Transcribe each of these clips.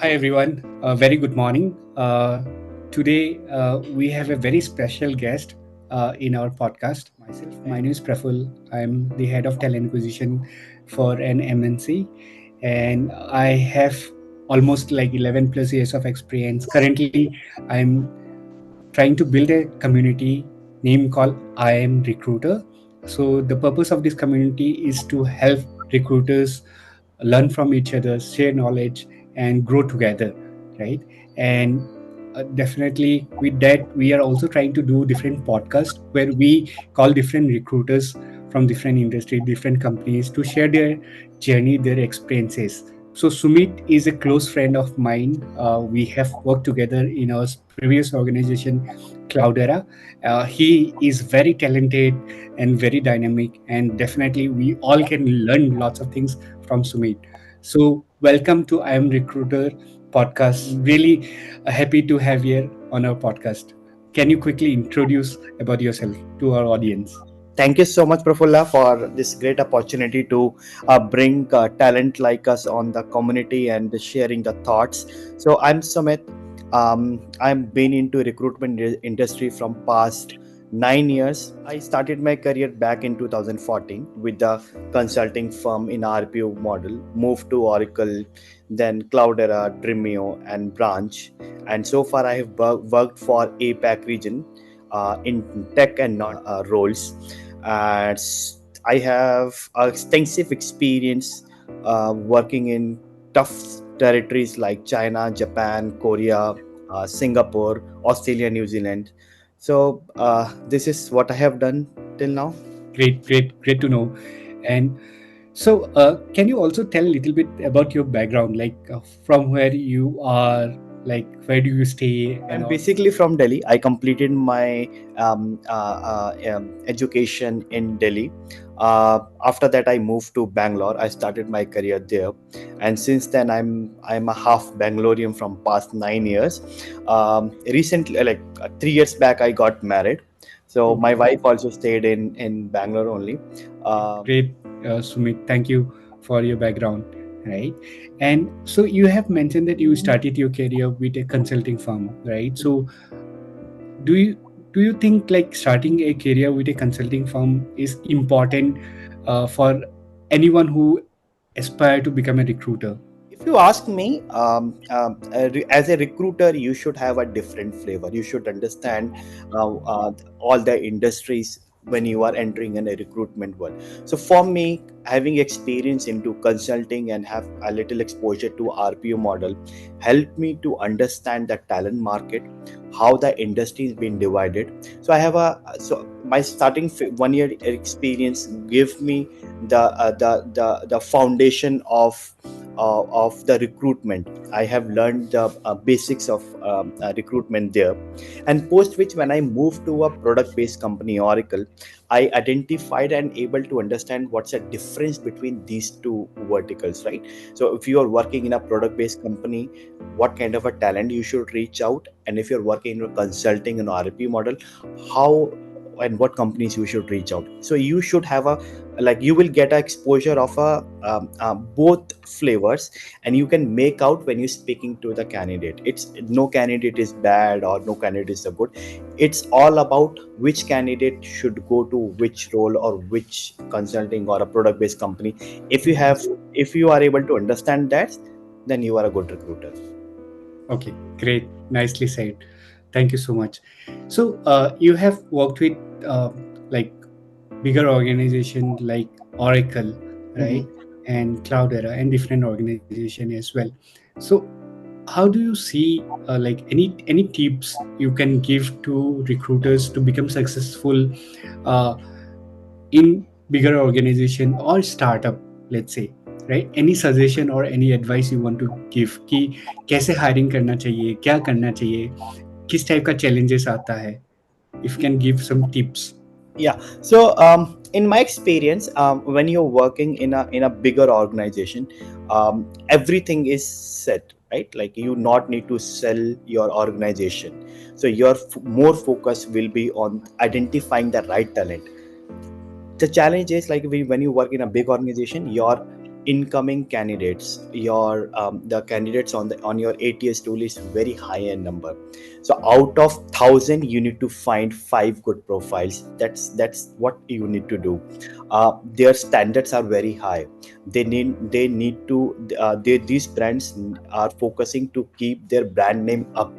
Hi everyone, very good morning. Today we have a very special guest in our podcast. My name is Praful. I'm the head of talent acquisition for an MNC, and I have almost like 11 plus years of experience. Currently, I'm trying to build a community name called I am Recruiter. So the purpose of this community is to help recruiters learn from each other, share knowledge, and grow together, right? And definitely with that, we are also trying to do different podcasts where we call different recruiters from different industry, different companies to share their journey, their experiences. So Sumit is a close friend of mine. We have worked together in our previous organization, Cloudera. He is very talented and very dynamic, and definitely we all can learn lots of things from Sumit. So welcome to I Am Recruiter podcast. Really happy to have you on our podcast. Can you quickly introduce about yourself to our audience? Thank you so much, Prafulla, for this great opportunity to bring talent like us on the community and sharing the thoughts. So I'm Sumit. I've been into recruitment industry from past 9 years. I started my career back in 2014 with the consulting firm in RPO model, moved to Oracle, then Cloudera, Dremio, and Branch. And so far, I have worked for APAC region in tech and roles. And I have extensive experience working in tough territories like China, Japan, Korea, Singapore, Australia, New Zealand. So this is what I have done till now. Great to know. And so, can you also tell a little bit about your background, like from where you are, like where do you stay, and I'm all? basically from Delhi. I completed my education in Delhi. After that, I moved to Bangalore. I started my career there, and since then, I'm a half Bangalorean from past 9 years. Recently, like 3 years back, I got married. So my Okay, wife also stayed in Bangalore only. great, Sumit. Thank you for your background, right? And so you have mentioned that you started your career with a consulting firm, right? So do you do you think like starting a career with a consulting firm is important for anyone who aspire to become a recruiter? If you ask me, as a recruiter, you should have a different flavor. You should understand all the industries when you are entering in a recruitment world. So for me, having experience into consulting and have a little exposure to RPO model helped me to understand the talent market, how the industry is being divided. So I have a so my starting 1 year experience give me the foundation of the recruitment. I have learned the basics of recruitment there, and post which when I moved to a product based company Oracle, I identified and able to understand what's the difference between these two verticals, right? So if you are working in a product based company, what kind of a talent you should reach out, and if you're working in a consulting and RP model, how and what companies you should reach out. So you should have a, like, you will get a exposure of a both flavors, and you can make out when you're speaking to the candidate. It's no candidate is bad or no candidate is a good. It's all about which candidate should go to which role or which consulting or a product based company. If you have, if you are able to understand that, then you are a good recruiter. Okay, great. Nicely said. Thank you so much. So, you have worked with like bigger organization like Oracle, right, Mhm. and Cloudera, and different organization as well. So, how do you see like any tips you can give to recruiters to become successful uh, in bigger organization or startup, let's say, right? Any suggestion or any advice you want to give कि कैसे hiring करना चाहिए, क्या करना चाहिए, किस type का challenges आता है? If you can give some tips. Yeah. So in my experience, when you're working in a bigger organization, everything is set, right? Like, you not need to sell your organization. So your more focus will be on identifying the right talent. The challenge is, like, when you work in a big organization, your incoming candidates, your the candidates on your ATS tool is very high in number. So out of 1,000 you need to find five good profiles. That's what you need to do. Their standards are very high. They need to these brands are focusing to keep their brand name up.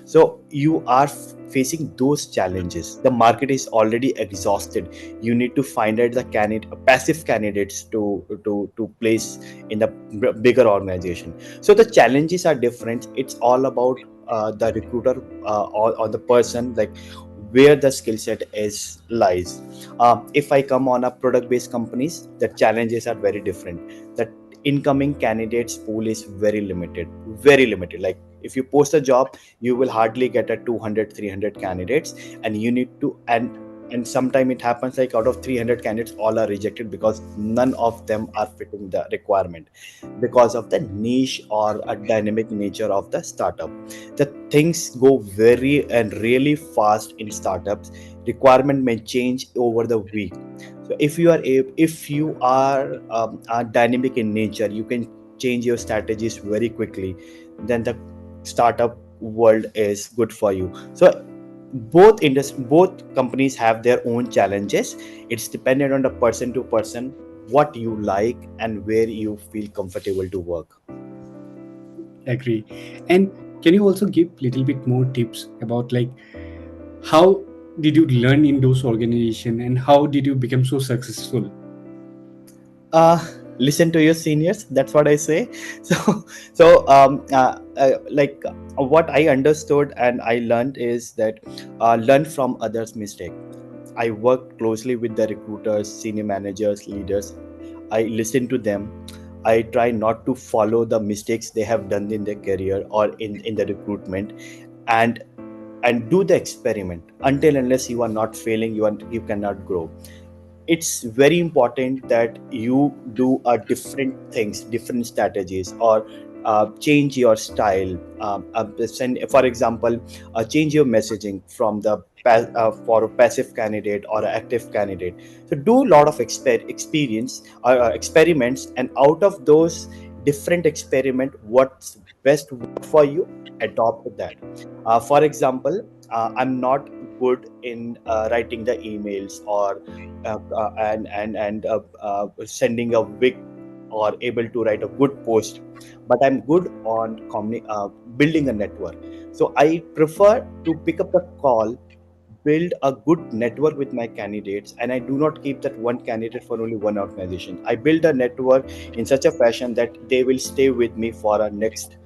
So you are facing those challenges. The market is already exhausted. You need to find out the passive candidates to place in the bigger organization. So the challenges are different. It's all about the recruiter, or the person, like where the skill set is lies. If I come on a product based companies, the challenges are very different. The incoming candidates pool is very limited. Like if you post a job, you will hardly get a 200 300 candidates, and you need to and sometime it happens like out of 300 candidates all are rejected because none of them are fitting the requirement, because of the niche or a dynamic nature of the startup. The things go very and really fast in startups. Requirement may change over the week. So if you are dynamic in nature, you can change your strategies very quickly. Then the startup world is good for you. So both companies have their own challenges. It's dependent on the person to person, what you like and where you feel comfortable to work. Agree. And can you also give little bit more tips about like how did you learn in those organization and how did you become so successful? uh Listen to your seniors, that's what I say. So what I understood and I learned is that learn from others mistake. I worked closely with the recruiters, senior managers, leaders. I listen to them. I try not to follow the mistakes they have done in their career or in the recruitment, and do the experiment. Until unless you are not failing, you cannot grow. It's very important that you do different things, different strategies, or change your style. For example, change your messaging from for a passive candidate or an active candidate. So do a lot of experience experiments, and out of those different experiment, what's best for you, adopt that. For example, I'm not good in writing the emails or sending a big or able to write a good post, but I'm good on building a network. So I prefer to pick up the call, build a good network with my candidates, and I do not keep that one candidate for only one organization. I build a network in such a fashion that they will stay with me for a next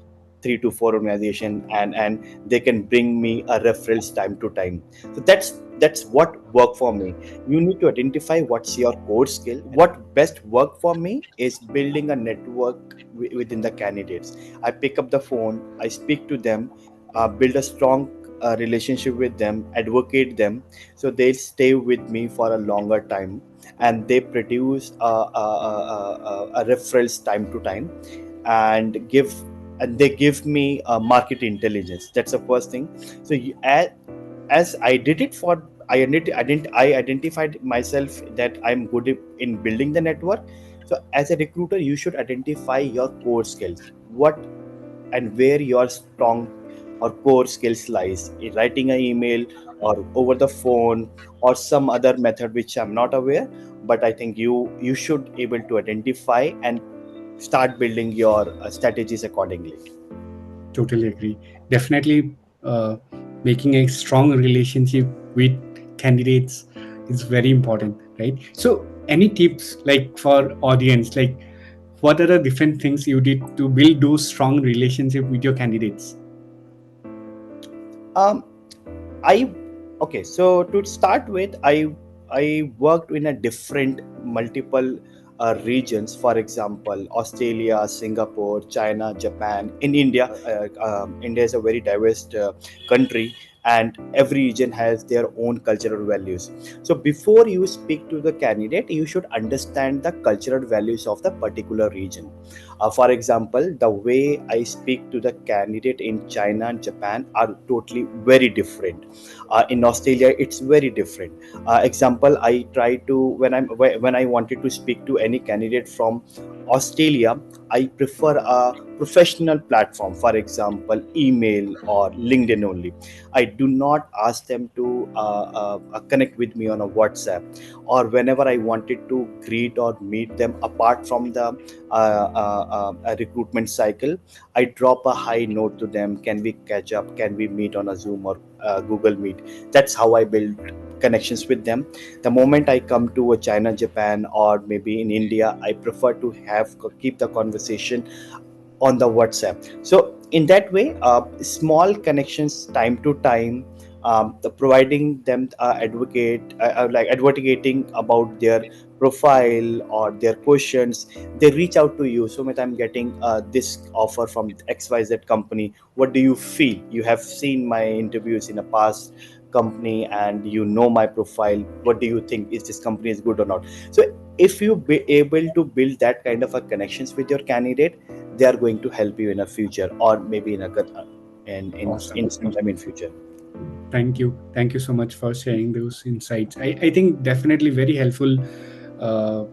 3 to 4 organization, and they can bring me a referrals time to time. So that's what work for me. You need to identify what's your core skill. What best work for me is building a network within the candidates. I pick up the phone, I speak to them, build a strong relationship with them, advocate them, so they'll stay with me for a longer time, and they produce a referrals time to time, and they give me market intelligence. That's the first thing. So as I did it for I identified myself that I'm good in building the network. So as a recruiter, you should identify your core skills, what and where your strong or core skills lies in writing an email or over the phone or some other method which I'm not aware. But I think you should able to identify and start building your strategies accordingly. Totally agree. Definitely, making a strong relationship with candidates is very important, right? So, any tips like for audience, like what are the different things you did to build those strong relationship with your candidates? um I Okay, so to start with, I worked in a different multiple regions. For example, Australia, Singapore, China, Japan. In India, India is a very diverse country, and every region has their own cultural values. So before you speak to the candidate, you should understand the cultural values of the particular region. For example, the way I speak to the candidate in China and Japan are totally very different. In Australia, it's very different. Example, I try to when I wanted to speak to any candidate from Australia, I prefer a professional platform, for example, email or LinkedIn only. I do not ask them to connect with me on a WhatsApp, or whenever I wanted to greet or meet them apart from the recruitment cycle, I drop a high note to them. Can we catch up? Can we meet on a Zoom or Google Meet? That's how I build connections with them. The moment I come to a China, Japan, or maybe in India, I prefer to have keep the conversation on the WhatsApp. So in that way, small connections time to time, providing them like advocating about their profile or their questions. They reach out to you. So I'm getting this offer from XYZ company. What do you feel? You have seen my interviews in a past company and you know my profile. What do you think? Is this company is good or not? So if you be able to build that kind of a connections with your candidate, they are going to help you in a future, or maybe in a good Awesome. in sometime in future. Thank you. Thank you so much for sharing those insights. I think definitely very helpful uh,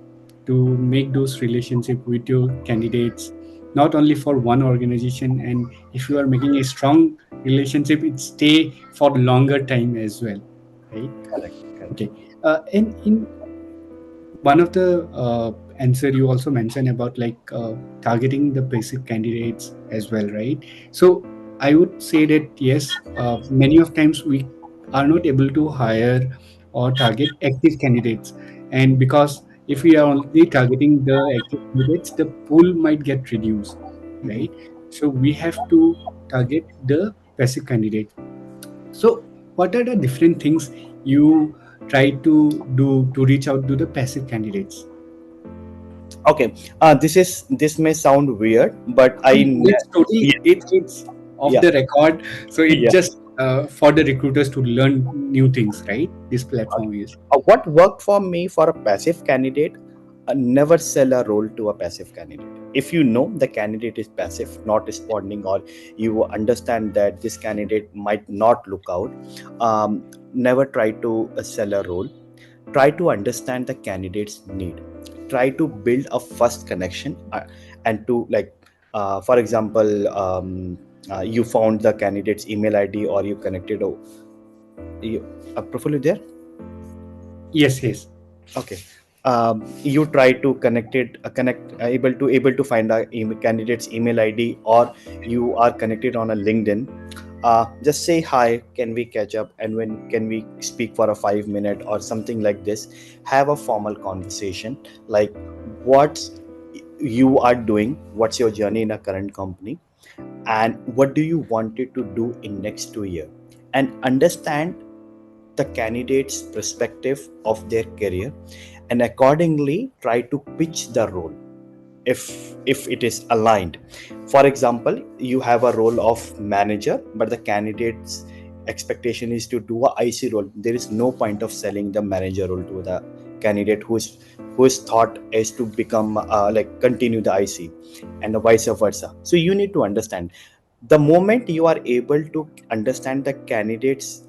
to make those relationship with your candidates, not only for one organization. And if you are making a strong relationship, it stay for longer time as well, right? Correct, correct. Okay. And in one of the answer you also mentioned about like targeting the basic candidates as well, right? So I would say that yes, many of times we are not able to hire or target active candidates, and because if we are only targeting the active candidates, the pool might get reduced, Mhm. right? So we have to target the passive candidates. So, what are the different things you try to do to reach out to the passive candidates? Okay, this may sound weird, but It's totally yeah, it's off yeah, the record, so it yeah. just for the recruiters to learn new things, right? This platform is. What worked for me for a passive candidate, never sell a role to a passive candidate. If you know the candidate is passive, not responding, or you understand that this candidate might not look out, never try to sell a role. Try to understand the candidate's need. Try to build a first connection, and to like, for example, you found the candidate's email ID, or you connected a profile there. Yes, yes, Okay. You try to able to find a candidate's email ID, or you are connected on a LinkedIn. Just say hi, can we catch up, and when can we speak for a 5 minute or something like this. Have a formal conversation, like what you are doing, what's your journey in a current company, and what do you wanted to do in next 2 year, and understand the candidate's perspective of their career, and accordingly try to pitch the role if it is aligned. For example, you have a role of manager, but the candidate's expectation is to do a IC role. There is no point of selling the manager role to the candidate whose thought is to become like continue the IC, and vice versa. So you need to understand, the moment you are able to understand the candidate's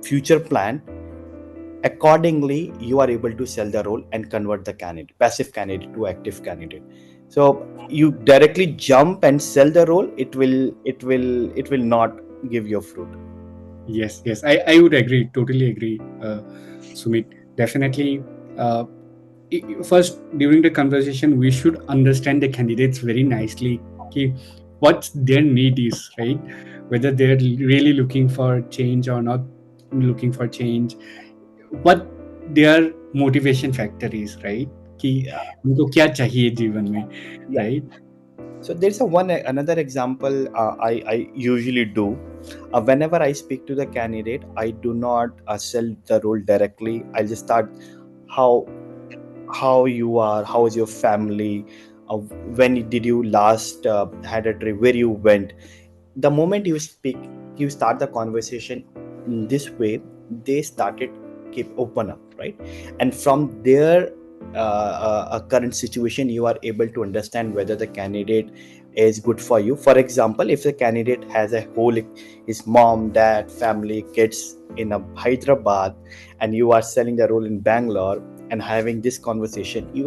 future plan, accordingly you are able to sell the role and convert the candidate, passive candidate, to active candidate. So you directly jump and sell the role, it will not give you fruit. yes, yes. I would agree, totally agree, Sumit. Definitely. Uh, First, during the conversation, we should understand the candidates very nicely. Okay, what their need is, right? Whether they're really looking for change or not looking for change, what their motivation factor is, right? कि Yeah, उनको क्या चाहिए जीवन में, yeah. right? So there's a one another example I usually do. Whenever I speak to the candidate, I do not sell the role directly. I'll just start, how you are, how is your family, uh, when did you last had a trip, where you went. The moment you speak, you start the conversation in this way, they started keep open up, right? And from their current situation, you are able to understand whether the candidate is good for you. For example, if the candidate has a whole, his mom, dad, family, kids in a Hyderabad, and you are selling the role in Bangalore, and having this conversation, you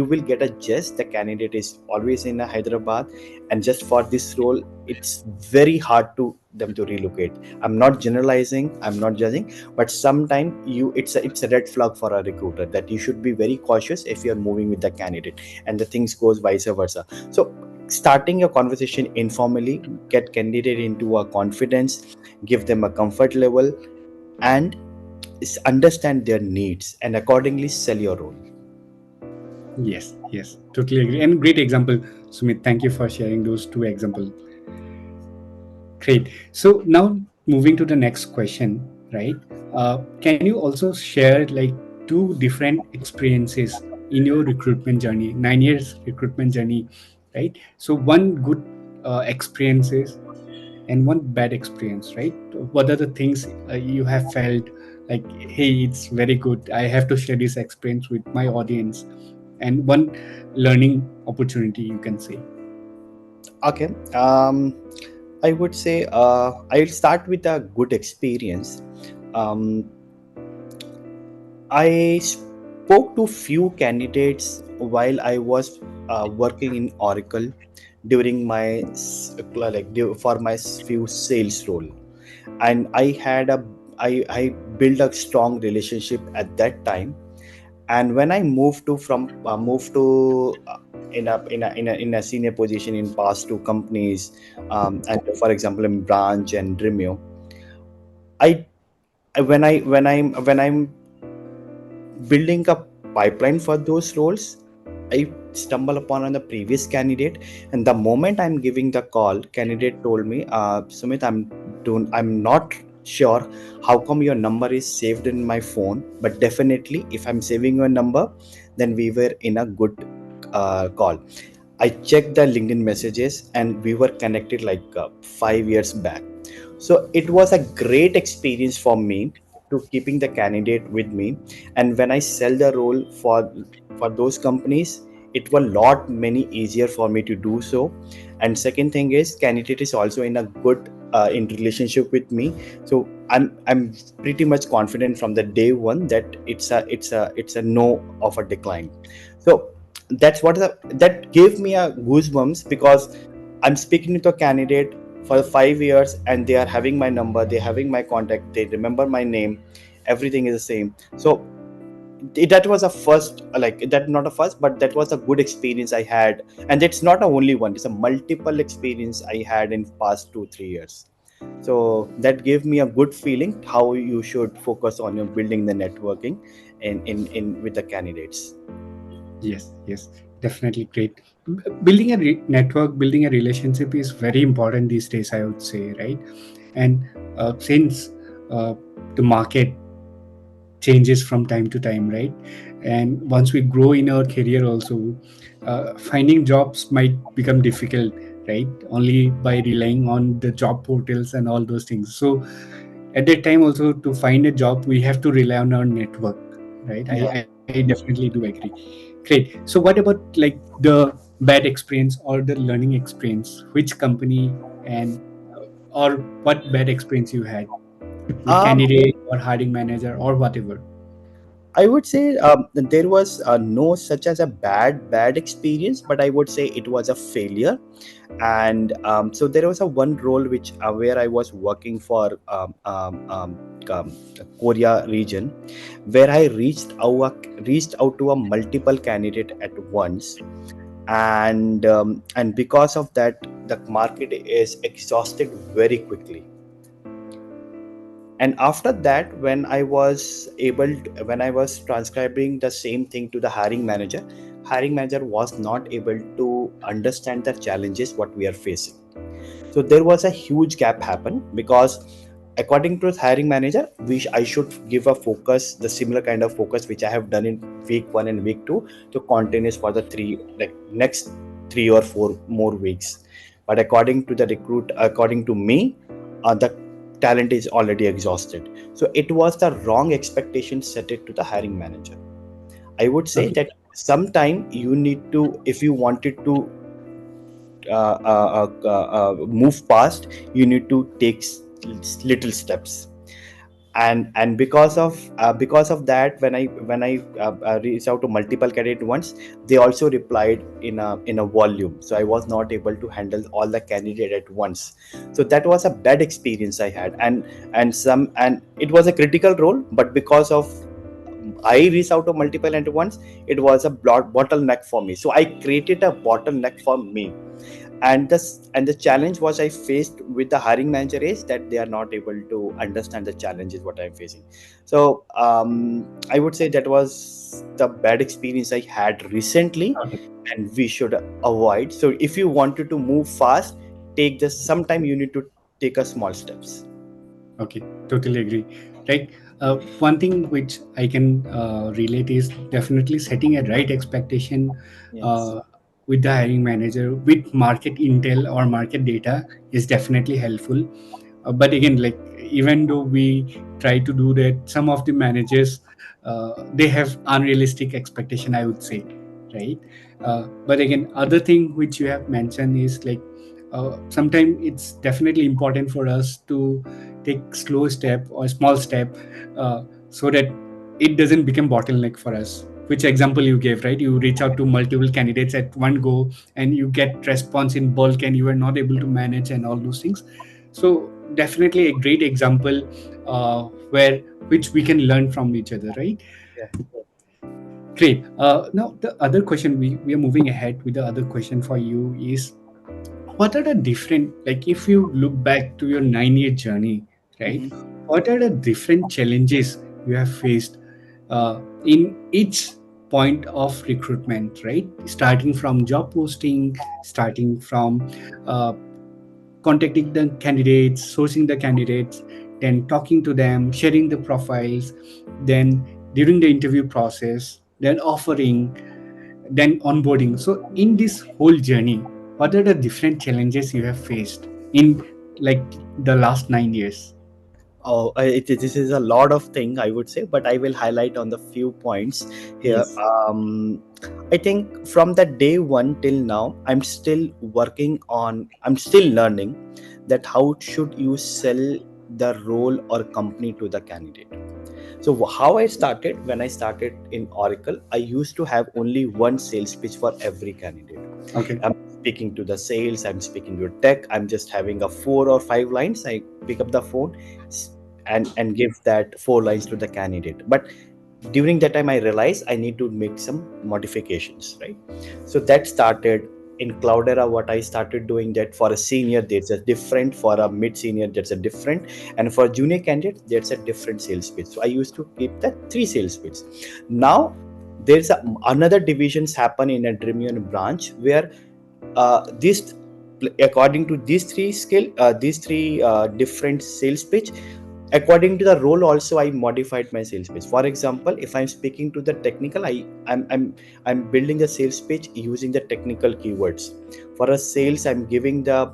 will get a gist. The candidate is always in a Hyderabad, and just for this role, it's very hard to them to relocate. I'm not generalizing, I'm not judging, but sometimes it's a red flag for a recruiter that you should be very cautious if you're moving with the candidate, and the things goes vice versa. So starting a conversation informally, get candidate into a confidence, give them a comfort level, and understand their needs, and accordingly sell your role. Yes, yes, totally agree. And great example, Sumit. Thank you for sharing those two examples. Great. So now moving to the next question, right? Can you also share like two different experiences in your recruitment journey, 9 years recruitment journey, right? So one good experiences and one bad experience, right? What are the things you have felt like, hey, it's very good. I have to share this experience with my audience, and one learning opportunity, you can say. Okay. I would say I'll start with a good experience. um, I spoke to few candidates while I was working in Oracle during my for my few sales role, and I built a strong relationship at that time. And when I moved to in a senior position in past two companies, and for example in Branch and Dremio, I when I'm building a pipeline for those roles, I stumble upon on the previous candidate, and the moment I'm giving the call, candidate told me, Sumit, I'm not sure how come your number is saved in my phone, but definitely if I'm saving your number, then we were in a good call. I checked the LinkedIn messages, and we were connected like 5 years back. So it was a great experience for me to keeping the candidate with me. And when I sell the role for those companies, it was lot many easier for me to do so. And second thing is, candidate is also in a good in relationship with me. So I'm pretty much confident from the day one that it's a no of a decline. So that gave me a goosebumps, because I'm speaking to a candidate for 5 years, and they are having my number, they having my contact, they remember my name, everything is the same. So that was a first, like that, not a first, but that was a good experience I had. And it's not a only one, it's a multiple experience I had in past 2 3 years. So that gave me a good feeling how you should focus on your building the networking in with the candidates. Yes, yes, definitely great. Building a network, building a relationship is very important these days, I would say, right? And since uh, the market changes from time to time, right? And once we grow in our career, also, finding jobs might become difficult, right? Only by relying on the job portals and all those things. So at that time, also to find a job, we have to rely on our network, right? Yeah. I definitely do agree. Great. So what about like the bad experience or the learning experience? Which company and or what bad experience you had with um candidate or hiring manager or whatever? I would say that there was no such as a bad experience, but I would say it was a failure. And so there was a one role which where I was working for um, Korea region, where I reached out to a multiple candidate at once, and because of that, the market is exhausted very quickly. And after that, when I was transcribing the same thing to the hiring manager was not able to understand the challenges what we are facing. So there was a huge gap happen, because according to the hiring manager, I should give a focus, the similar kind of focus which I have done in week 1 and week 2, to continuous for the three, like next 3 or 4 more weeks. But according to me, the talent is already exhausted. So it was the wrong expectation set it to the hiring manager. I would say Okay. that sometime you need to, if you wanted to move past, you need to take little steps. And because of that, when I reached out to multiple candidate once, they also replied in a volume, so I was not able to handle all the candidate at once. So that was a bad experience I had. And it was a critical role, but because of I reached out to multiple at once, it was a bottleneck for me, so I created a bottleneck for me. And the challenge was I faced with the hiring manager is that they are not able to understand the challenges what I'm facing. So I would say that was the bad experience I had recently, Okay. and we should avoid. So if you wanted to move fast, take just sometime you need to take a small steps. Okay, totally agree. Right. One thing which I can relate is definitely setting a right expectation Yes. uh, with the hiring manager with market intel or market data is definitely helpful. But again, like even though we try to do that, some of the managers they have unrealistic expectation, I would say, right? But again, other thing which you have mentioned is like sometimes it's definitely important for us to take slow step or small step so that it doesn't become bottleneck for us. Which example you gave, right? You reach out to multiple candidates at one go and you get response in bulk and you are not able to manage and all those things. So definitely a great example where which we can learn from each other, right? Yeah. Great. Now the other question, we are moving ahead with the other question for you is, what are the different, like if you look back to your 9-year journey, right, Mhm. what are the different challenges you have faced in each point of recruitment, right, starting from job posting, starting from uh, contacting the candidates, sourcing the candidates, then talking to them, sharing the profiles, then during the interview process, then offering, then onboarding. So in this whole journey, what are the different challenges you have faced in like the last 9 years? Oh, this is a lot of thing I would say, but I will highlight on the few points here. Yes. I think from the day one till now, I'm still learning that how should you sell the role or company to the candidate. So how I started, when I started in Oracle, I used to have only one sales pitch for every candidate. Okay. I'm speaking to the sales, I'm speaking to tech, I'm just having a 4 or 5 lines. I pick up the phone and give that 4 lines to the candidate. But during that time I realized I need to make some modifications, right? So that started in Cloudera. What I started doing, that for a senior there's a different, for a mid senior there's a different, and for junior candidate there's a different sales pitch. So I used to keep the 3 sales pitch. Now another divisions happen in a Dreamion branch where this according to these three different sales pitch, according to the role also I modified my sales pitch. For example, if I'm speaking to the technical, I'm building a sales pitch using the technical keywords. For a sales, I'm giving the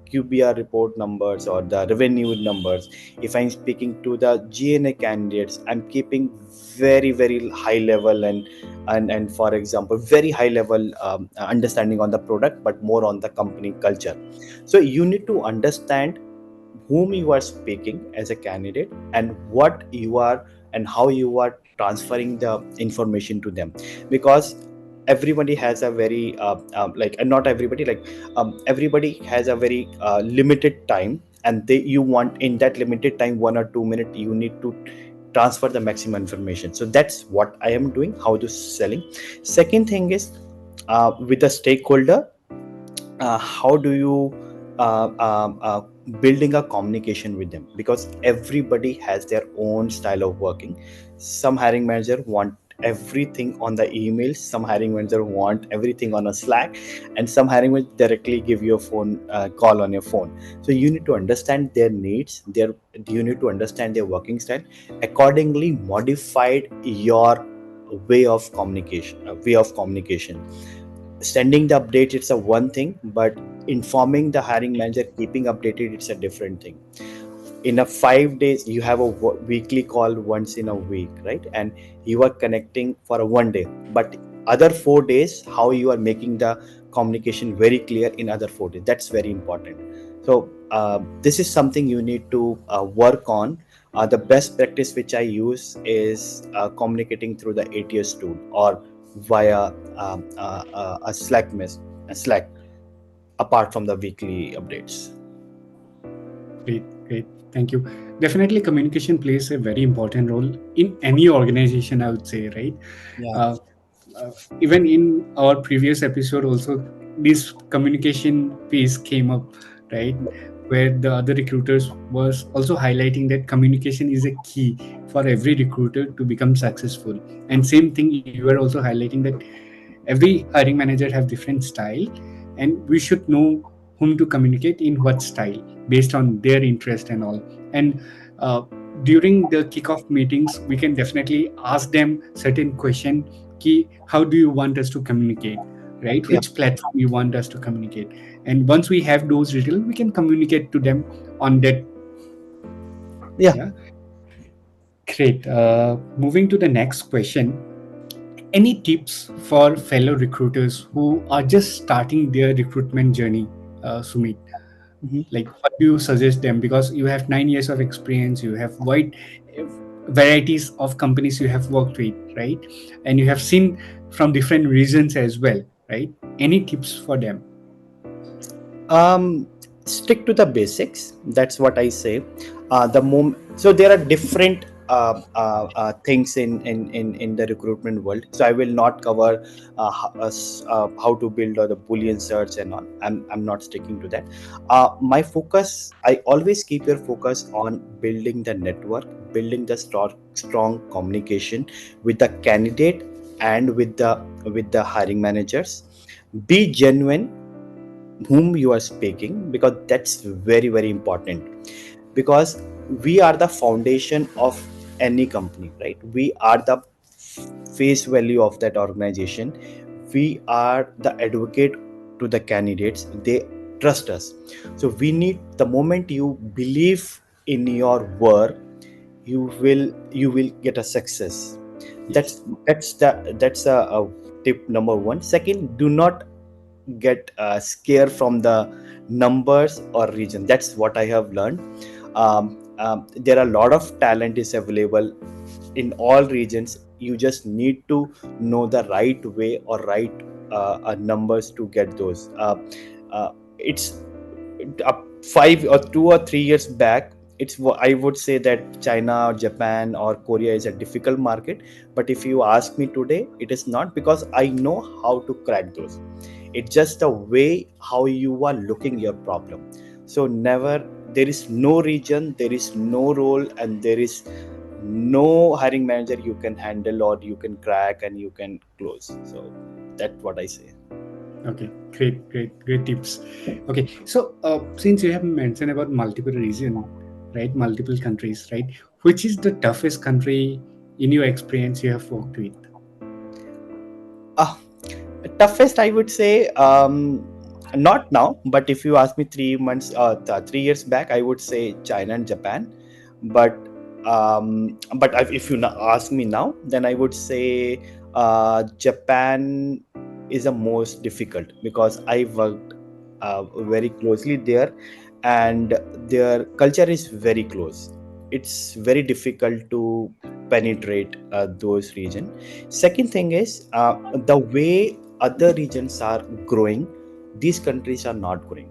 QBR report numbers or the revenue numbers. If I'm speaking to the GNA candidates, I'm keeping very high level, and for example very high level understanding on the product, but more on the company culture. So you need to understand whom you are speaking as a candidate, and what you are and how you are transferring the information to them. Because everybody has a very like and not everybody, like everybody has a very limited time, and you want in that limited time 1 or 2 minutes you need to transfer the maximum information. So that's what I am doing, how to selling. Second thing is with the stakeholder, how do you building a communication with them, because everybody has their own style of working. Some hiring manager want everything on the email, some hiring manager want everything on a Slack, and some hiring manager directly give you a phone call on your phone. So you need to understand their needs, their you need to understand their working style, accordingly modified your way of communication. Sending the update, it's a one thing, but informing the hiring manager, keeping updated, it's a different thing. In a 5 days you have a weekly call once in a week, right? And you are connecting for a one day, but other 4 days how you are making the communication very clear in other 4 days, that's very important. So this is something you need to work on. The best practice which I use is communicating through the ATS tool or via a Slack, apart from the weekly updates. Great, great. Thank you. Definitely, communication plays a very important role in any organization, I would say, right? Yeah, Uh, uh, Even in our previous episode, also, this communication piece came up, right? Where the other recruiters was also highlighting that communication is a key for every recruiter to become successful. And same thing, you were also highlighting that every hiring manager have different style, and we should know whom to communicate in what style based on their interest and all. And uh, during the kickoff meetings we can definitely ask them certain question, key, how do you want us to communicate, right? yeah, Which platform you want us to communicate. And once we have those details, we can communicate to them on that. yeah. Yeah, great. Moving to the next question, any tips for fellow recruiters who are just starting their recruitment journey, Sumit? Mhm. Like, what do you suggest them? Because you have 9 years of experience, you have wide uh, varieties of companies you have worked with, right? And you have seen from different regions as well, right? Any tips for them? um Stick to the basics, that's what I say. So there are different things in the recruitment world, so I will not cover how to build or the boolean search and all. I'm not sticking to that. My focus, I always keep your focus on building the network, building the strong communication with the candidate and with the hiring managers. Be genuine whom you are speaking, because that's very very important. Because we are the foundation of any company, right? We are the face value of that organization. We are the advocate to the candidates, they trust us. So we need, the moment you believe in your work, you will get a success. Yes. That's a tip number one. Second, do not get scared from the numbers or region. That's what I have learned. There are a lot of talent is available in all regions. You just need to know the right way or right numbers to get those. Uh, it's 5 or 2 or 3 years back, I would say that China or Japan or Korea is a difficult market. But if you ask me today, it is not, because I know how to crack those. It's just the way how you are looking your problem. So never, there is no region, there is no role, and there is no hiring manager you can handle or you can crack and you can close. So that's what I say. Okay, great, great, great tips. Okay, so since you have mentioned about multiple region, right, multiple countries, right, which is the toughest country in your experience you have worked with? Ah, toughest, I would say, not now, but if you ask me 3 months, 3 years back, I would say China and Japan. But if you ask me now, then I would say Japan is the most difficult, because I worked very closely there, and their culture is very close. It's very difficult to penetrate those regions. Second thing is, the way other regions are growing, these countries are not growing.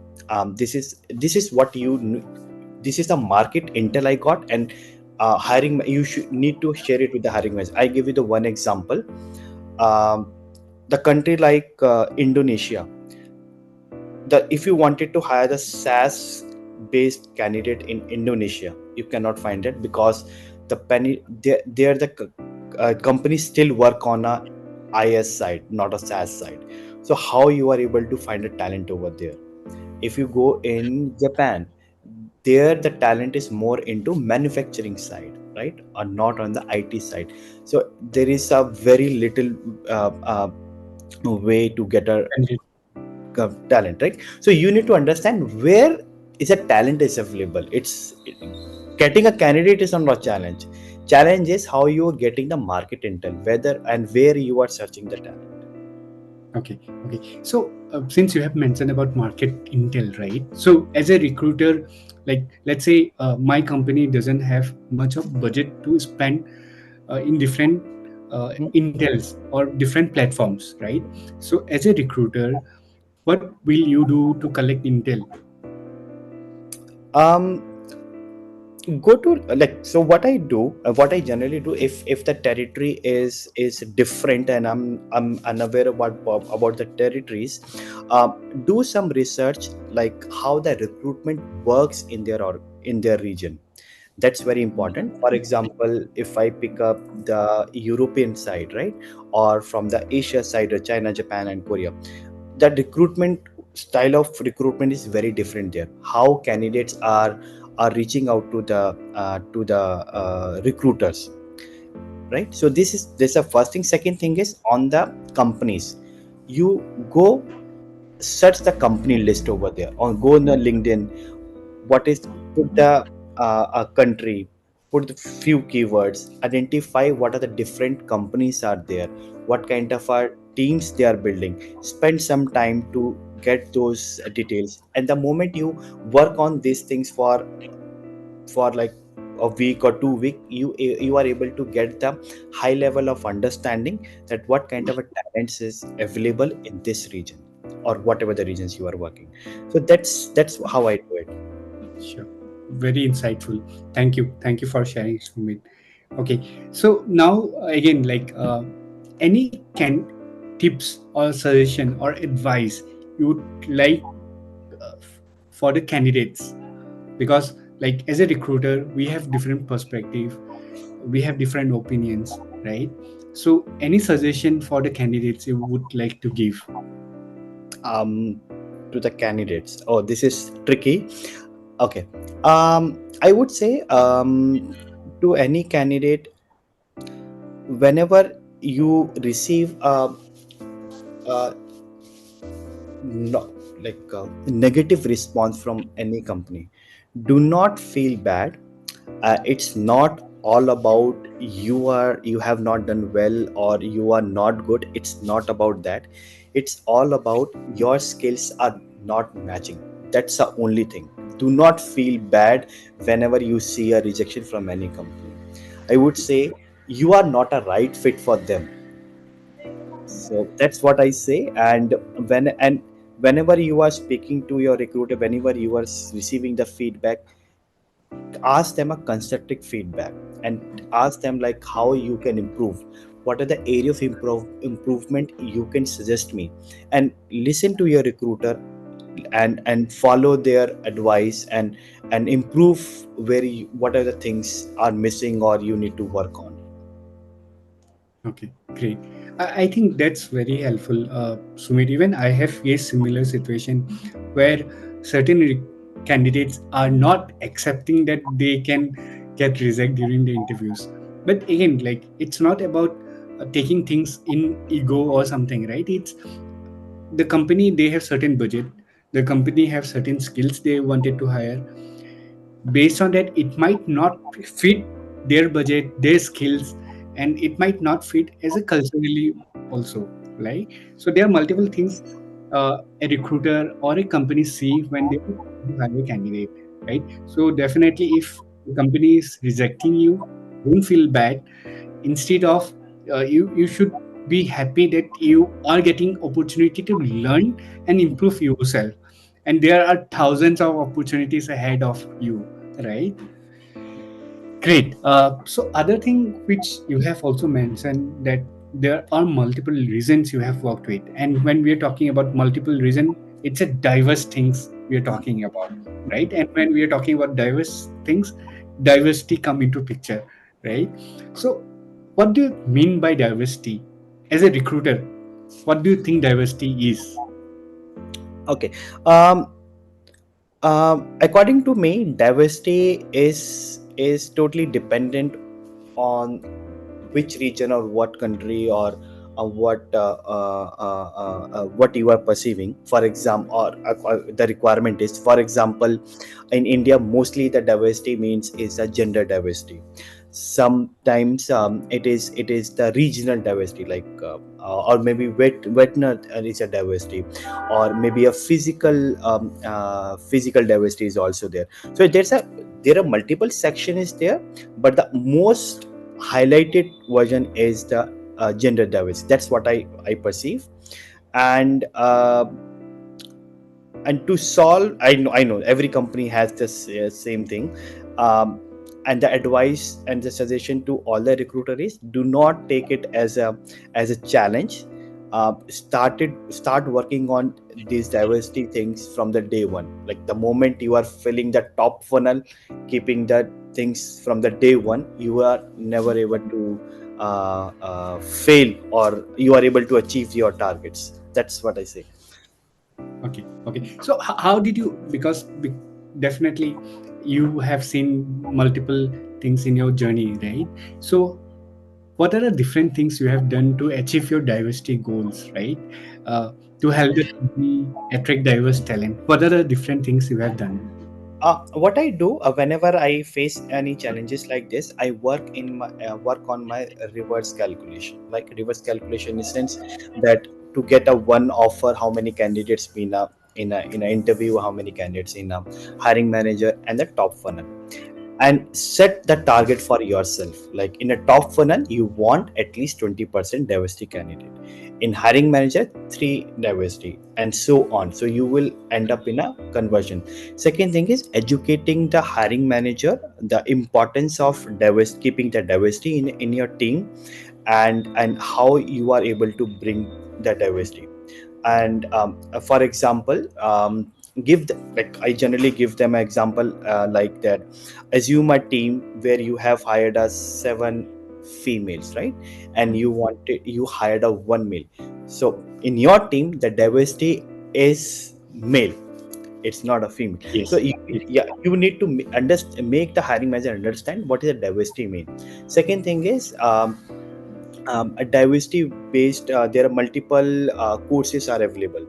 This is what this is the market intel I got. And hiring, you should need to share it with the hiring manager. I give you the one example. um, the country like Indonesia, the if you wanted to hire the SaaS based candidate in Indonesia, you cannot find it, because the penny they're the companies still work on a IS side, not a SaaS side. So how you are able to find a talent over there? If you go in Japan, there the talent is more into manufacturing side, right, or not on the IT side. So there is a very little way to get a And talent, right? So you need to understand where is a talent is available. Getting a candidate is not a challenge. Challenge is how you are getting the market intel, whether and where you are searching the talent. Okay, okay. So, since you have mentioned about market intel, right? So, as a recruiter, like let's say my company doesn't have much of budget to spend in different intels or different platforms, right? So, as a recruiter, what will you do to collect intel? um go to, like, so what I do, what I generally do, if the territory is different and I'm unaware about the territories, do some research like how the recruitment works in their, or in their region. That's very important. For example, if I pick up the European side, right, or from the Asia side, or China, Japan and Korea, the recruitment style of recruitment is very different there. How candidates are reaching out to the recruiters, right? So this is the first thing. Second thing is on the companies. You go search the company list over there, or go on the LinkedIn. What is, put the a country, put the few keywords, identify what are the different companies are there, what kind of teams they are building. Spend some time to get those details, and the moment you work on these things for like a week or 2 week, you are able to get the high level of understanding that what kind of a talents is available in this region, or whatever the regions you are working. So that's how I do it. Sure, very insightful. Thank you for sharing, Sumit. Okay, so now again, like any can tips or suggestion or advice you would like for the candidates, because like as a recruiter we have different perspective, we have different opinions, right? So any suggestion for the candidates you would like to give? um to the candidates, oh, this is tricky. Okay, I would say, to any candidate, whenever you receive a no, like negative response from any company, do not feel bad. It's not all about you have not done well or you are not good. It's not about that. It's all about your skills are not matching. That's the only thing. Do not feel bad whenever you see a rejection from any company. I would say you are not a right fit for them. So that's what I say. And whenever you are speaking to your recruiter, whenever you are receiving the feedback, ask them a constructive feedback, and ask them like how you can improve, what are the area of improvement you can suggest me, and listen to your recruiter, and follow their advice, and improve where what are the things are missing or you need to work on. Okay, great. I think that's very helpful, Sumit. Even I have faced similar situation where certain candidates are not accepting that they can get rejected during the interviews. But again, like it's not about taking things in ego or something, right? It's the company, they have certain budget, the company have certain skills they wanted to hire. Based on that it might not fit their budget, their skills, and it might not fit as a culturally also, right? So there are multiple things a recruiter or a company see when they hire a candidate, right? So definitely if the company is rejecting you, don't feel bad. Instead of you should be happy that you are getting opportunity to learn and improve yourself, and there are thousands of opportunities ahead of you, right? Great. So other thing which you have also mentioned that there are multiple reasons you have worked with, and when we are talking about multiple reason, it's a diverse things we are talking about, right? And when we are talking about diverse things, diversity come into picture, right? So what do you mean by diversity? As a recruiter, what do you think diversity is? Okay. um According to me, diversity is totally dependent on which region or what country, or what you are perceiving. For example, the requirement is, for example, in India, mostly the diversity means is a gender diversity. Sometimes it is the regional diversity, like or maybe wetner is a diversity, or maybe a physical diversity is also there. So there are multiple sections there, but the most highlighted version is the gender diversity. That's what I perceive. And to solve, I know every company has this same thing. um, and the advice and the suggestion to all the recruiter is, do not take it as a challenge. Start working on these diversity things from the day one. Like the moment you are filling the top funnel, keeping that things from the day one, you are never able to fail, or you are able to achieve your targets. That's what I say. Okay, okay. So how did you? Because definitely you have seen multiple things in your journey, right? So what are the different things you have done to achieve your diversity goals, right? Uh, to help the company attract diverse talent. What are the different things you have done? What I do whenever I face any challenges like this, I work on my reverse calculation. Like reverse calculation in the sense that to get a one offer, how many candidates in a interview, how many candidates in a hiring manager, and the top funnel. And set the target for yourself. Like in a top funnel, you want at least 20% diversity candidate. In hiring manager, 3 diversity, and so on. So you will end up in a conversion. Second thing is educating the hiring manager the importance of diversity, keeping the diversity in your team, and how you are able to bring the diversity. And for example, like I generally give them an example, like that. Assume a team where you have hired us 7 females, right? And you hired a 1 male. So in your team, the diversity is male, it's not a female. So Yes, yes. yeah, you need to make the hiring manager understand what is a diversity mean. Second thing is, a diversity based, there are multiple courses are available,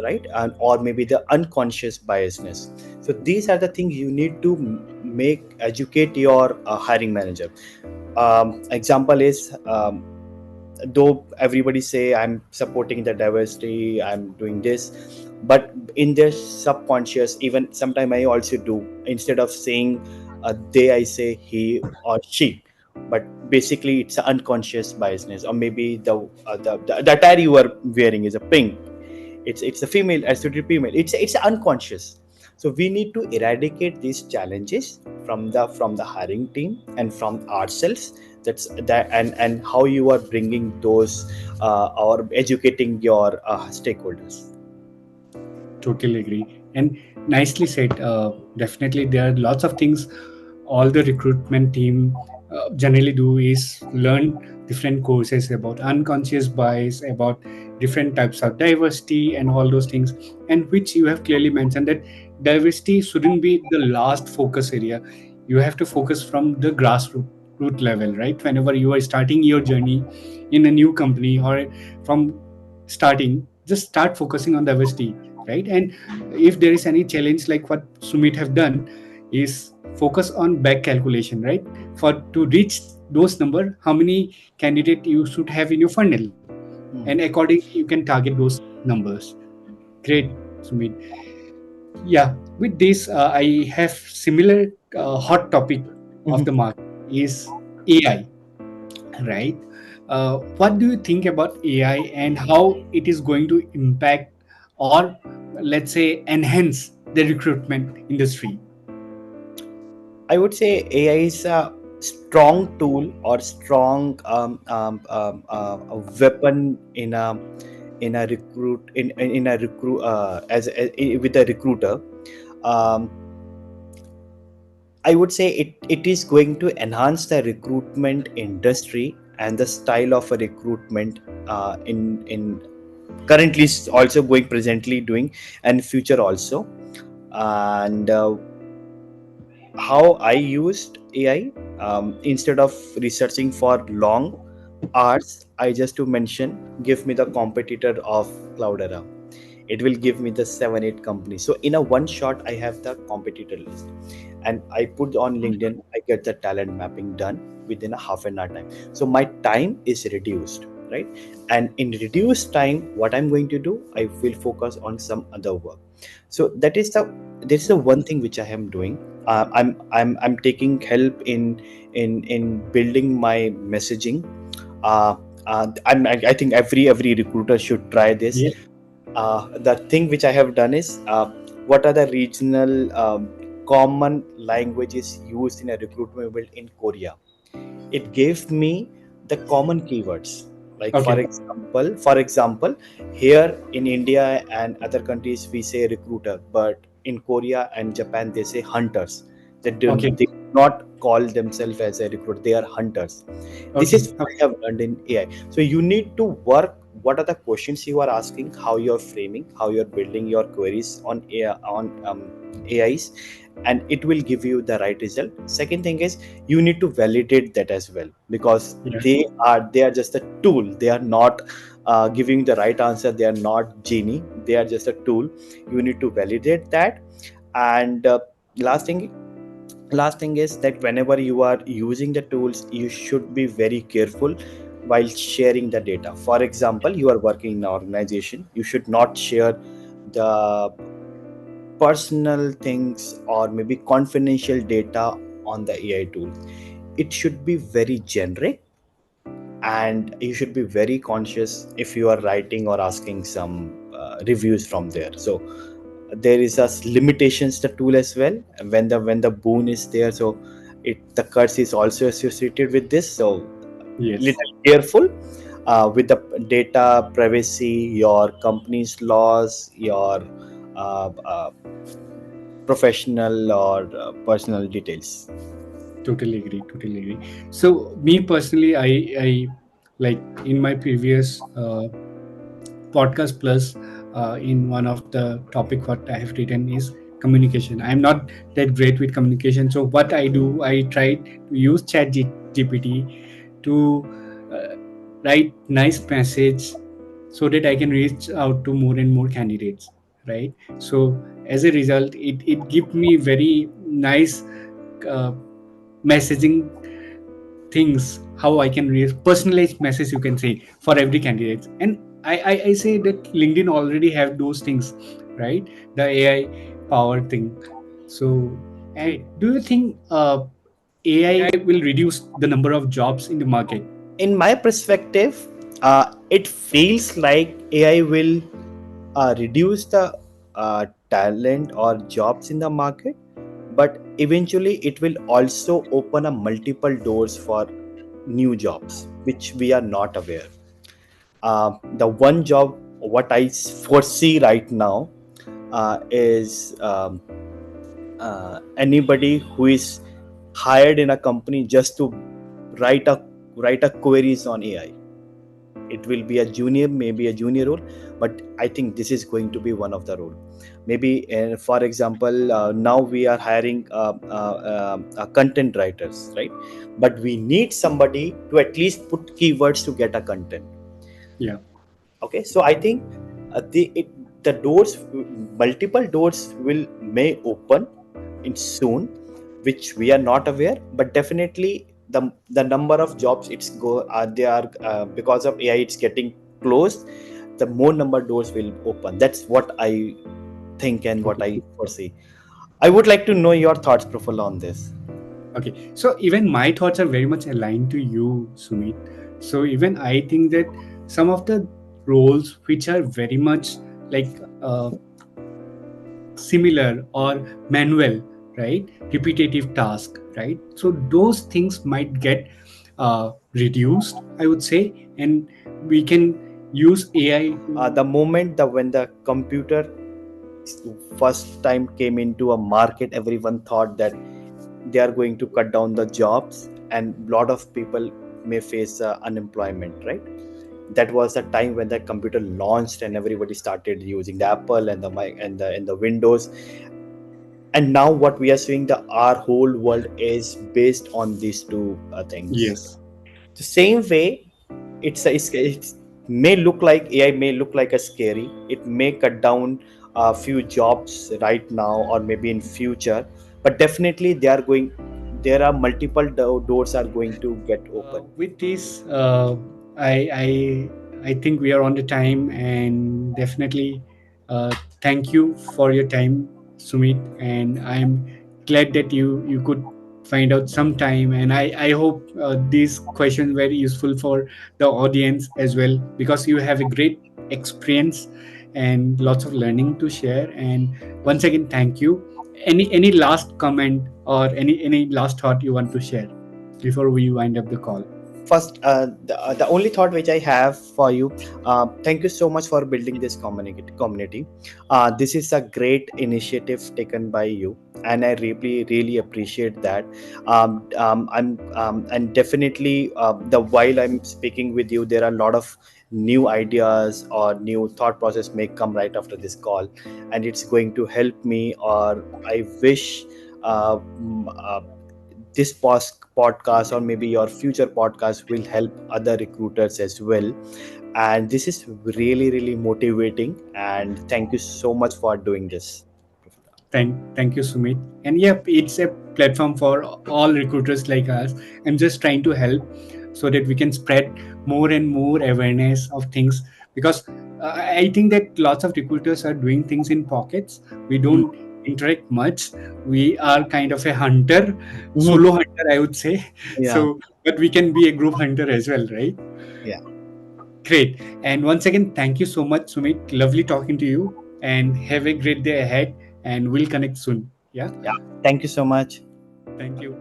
right? And or maybe the unconscious biasness. So these are the things you need to make educate your hiring manager. Example is, though everybody say I'm supporting the diversity, I'm doing this, but in their subconscious, even sometime I also do, instead of saying they, I say he or she. But basically it's an unconscious biasness. Or maybe the attire you are wearing is a pink, it's a female as to the female, it's unconscious. So we need to eradicate these challenges from the hiring team and from ourselves. That's that. And how you are bringing those or educating your stakeholders. Totally agree. And nicely said. Definitely, there are lots of things all the recruitment team generally do is learn different courses about unconscious bias, about different types of diversity, and all those things. And which you have clearly mentioned that diversity shouldn't be the last focus area. You have to focus from the grassroots root level, right? Whenever you are starting your journey in a new company or from starting, just start focusing on diversity, right? And if there is any challenge like what Sumit have done is focus on back calculation, right? For to reach those number, how many candidate you should have in your funnel, and Mhm. accordingly you can target those numbers. Great, Sumit. Yeah, with this I have similar hot topic of Mhm. the market is AI, right? What do you think about AI and how it is going to impact or let's say enhance the recruitment industry? I would say AI is a strong tool or strong a weapon in a recruit with a recruiter. um, I would say it is going to enhance the recruitment industry and the style of a recruitment in currently also going, presently doing, and future also. And how I used AI, instead of researching for long hours, I just to mention, give me the competitor of Cloudera. It will give me the 7 8 companies. So in a one shot, I have the competitor list. and I put on LinkedIn, I get the talent mapping done within a half an hour time. So my time is reduced, right? And in reduced time, what I'm going to do, I will focus on some other work. So that is the one thing which I am doing. I'm taking help in building my messaging. uh, I think every recruiter should try this. Yes. The thing which I have done is, what are the regional common languages used in a recruitment build in Korea. It gave me the common keywords. Like for Okay. example, here in India and other countries we say recruiter, but in Korea and Japan they say hunters. Okay. They do not call themselves as a recruiter, they are hunters. This Okay. is what I have learned in AI. So you need to work, what are the questions you are asking, how you're framing, how you're building your queries on AI, on AIs, and it will give you the right result. Second thing is, you need to validate that as well, because Yeah. they are just a tool. They are not giving the right answer. They are not genie. They are just a tool. You need to validate that. And last thing last thing is that whenever you are using the tools, you should be very careful while sharing the data. For example, you are working in an organization, you should not share the personal things or maybe confidential data on the AI tool. It should be very generic, and you should be very conscious if you are writing or asking some reviews from there. So there is a limitations the tool as well, when the boon is there. So the curse is also associated with this. So Yes. little careful with the data privacy, your company's laws, your professional or personal details. Totally agree. Totally agree. So me personally, I like in my previous podcast plus, in one of the topic what I have written is communication. I'm not that great with communication, so what I do, I try to use GPT to uh, write nice message so that I can reach out to more and more candidates, right? So as a result, it gives me very nice uh, messaging things, how I can reach personalized message, you can say, for every candidate. And I say that LinkedIn already have those things, right? The AI power thing. So, and do you think AI will reduce the number of jobs in the market? In my perspective, it feels like AI will reduce the talent or jobs in the market, but eventually it will also open a multiple doors for new jobs which we are not aware. The one job what I foresee right now is anybody who is hired in a company just to write a queries on AI. It will be a junior, maybe a junior role, but I think this is going to be one of the role. Maybe for example, now we are hiring content writers, right? But we need somebody to at least put keywords to get a content. Yeah. Okay, so I think the doors, multiple doors will may open in soon, which we are not aware, but definitely the number of jobs it's go they are because of AI it's getting closed. The more number doors will open. That's what I think and what Okay. I foresee. I would like to know your thoughts, Praful, on this. Okay. So even my thoughts are very much aligned to you, Sumit. So even I think that some of the roles which are very much like similar or manual, right? Repetitive task, right? So those things might get reduced, I would say, and we can use AI to. The moment the when the computer first time came into a market, everyone thought that they are going to cut down the jobs and a lot of people may face unemployment, right? That was the time when the computer launched and everybody started using the Apple and the mic and the Windows. And now what we are seeing, the our whole world is based on these two things. Yes. The same way, it's may look like AI may look like a scary. It may cut down a few jobs right now or maybe in future, but definitely they are going, there are multiple doors are going to get open. With this, I, I I think we are on the time, and definitely, thank you for your time, Sumit. And I'm glad that you could find out some time. And I hope these questions were useful for the audience as well, because you have a great experience and lots of learning to share. And once again, thank you. Any last comment or any last thought you want to share before we wind up the call? First, the only thought which I have for you, thank you so much for building this community. This is a great initiative taken by you, and I really appreciate that. And definitely, the while I'm speaking with you, there are a lot of new ideas or new thought process may come right after this call, and it's going to help me, or I wish uh, mm, uh, this podcast or maybe your future podcast will help other recruiters as well. And this is really motivating, and thank you so much for doing this. Thank you, Sumit. And yep, it's a platform for all recruiters like us. I'm just trying to help so that we can spread more and more awareness of things, because I think that lots of recruiters are doing things in pockets. We Mhm. don't interact much. We are kind of a hunter, Mhm. solo hunter, I would say. Yeah, So, but we can be a group hunter as well, right? yeah, Great. And once again, thank you so much, Sumit. Lovely talking to you, and have a great day ahead. And we'll connect soon. Yeah. yeah. Thank you so much. Thank you.